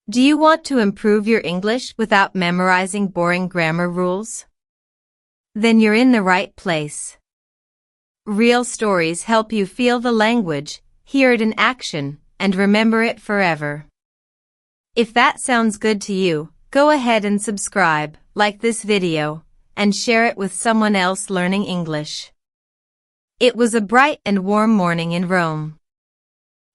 Do you want to improve your English without memorizing boring grammar rules? Then you're in the right place. Real stories help you feel the language, hear it in action, and remember it forever. If that sounds good to you, go ahead and subscribe, like this video, and share it with someone else learning English. It was a bright and warm morning in Rome.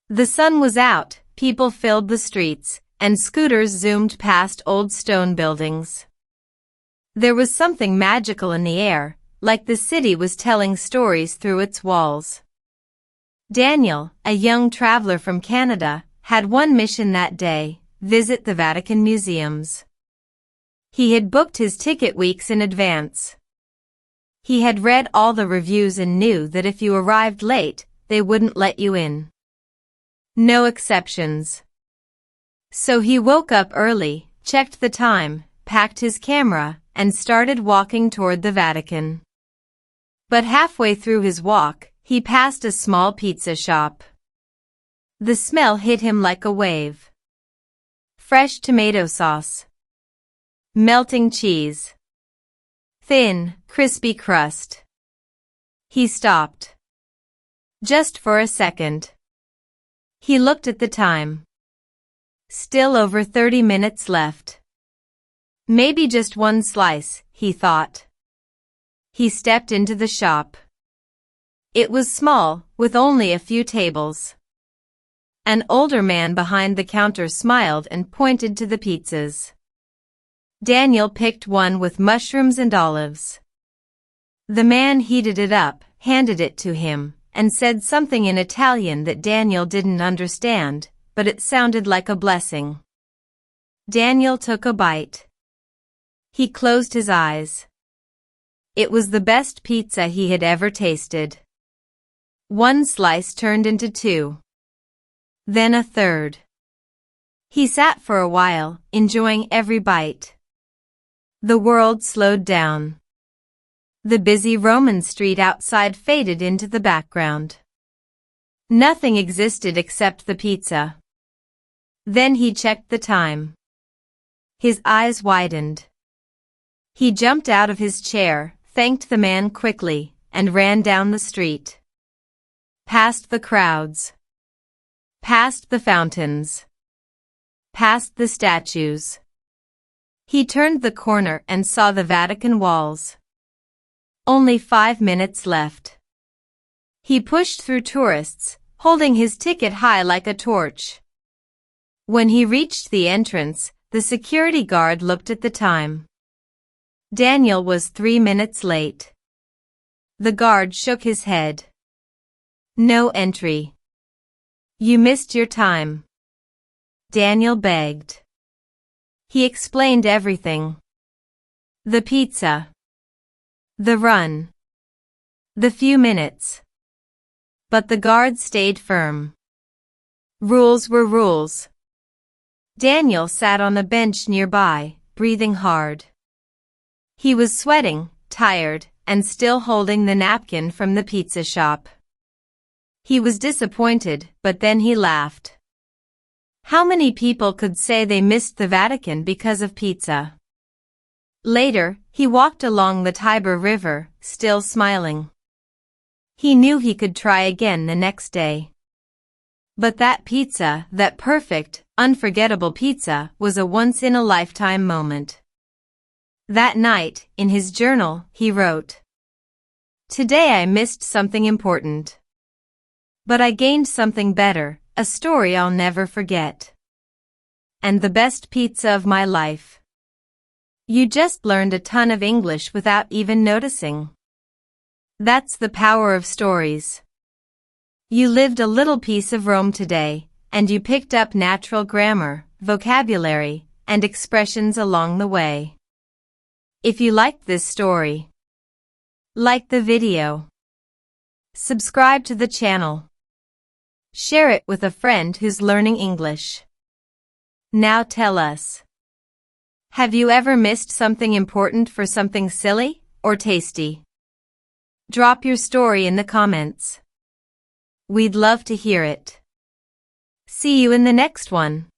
The sun was out, people filled the streets, and scooters zoomed past old stone buildings. There was something magical in the air, like the city was telling stories through its walls. Daniel, a young traveler from Canada, had one mission that day: visit the Vatican museums. He had booked his ticket weeks in advance. He had read all the reviews and knew that if you arrived late, they wouldn't let you in. No exceptions. So he woke up early, checked the time, packed his camera, and started walking toward the Vatican. But halfway through his walk, he passed a small pizza shop. The smell hit him like a wave. Fresh tomato sauce. Melting cheese. Thin, crispy crust. He stopped. Just for a second. He looked at the time. Still over 30 minutes left. Maybe just one slice, he thought. He stepped into the shop. It was small, with only a few tables. An older man behind the counter smiled and pointed to the pizzas. Daniel picked one with mushrooms and olives. The man heated it up, handed it to him, and said something in Italian that Daniel didn't understand, but it sounded like a blessing. Daniel took a bite. He closed his eyes. It was the best pizza he had ever tasted. One slice turned into two. Then a third. He sat for a while, enjoying every bite. The world slowed down. The busy Roman street outside faded into the background. Nothing existed except the pizza. Then he checked the time. His eyes widened. He jumped out of his chair, thanked the man quickly, and ran down the street. Past the crowds. Past the fountains. Past the statues. He turned the corner and saw the Vatican walls. Only 5 minutes left. He pushed through tourists, holding his ticket high like a torch. When he reached the entrance, the security guard looked at the time. Daniel was 3 minutes late. The guard shook his head. No entry. You missed your time. Daniel begged. He explained everything. The pizza. The run. The few minutes. But the guard stayed firm. Rules were rules. Daniel sat on a bench nearby, breathing hard. He was sweating, tired, and still holding the napkin from the pizza shop. He was disappointed, but then he laughed. How many people could say they missed the Vatican because of pizza? Later, he walked along the Tiber River, still smiling. He knew he could try again the next day. But that pizza, that perfect, unforgettable pizza, was a once-in-a-lifetime moment. That night, in his journal, he wrote, "Today I missed something important. But I gained something better, a story I'll never forget. And the best pizza of my life." You just learned a ton of English without even noticing. That's the power of stories. You lived a little piece of Rome today, and you picked up natural grammar, vocabulary, and expressions along the way. If you liked this story, like the video, subscribe to the channel, share it with a friend who's learning English. Now tell us, have you ever missed something important for something silly or tasty? Drop your story in the comments. We'd love to hear it. See you in the next one.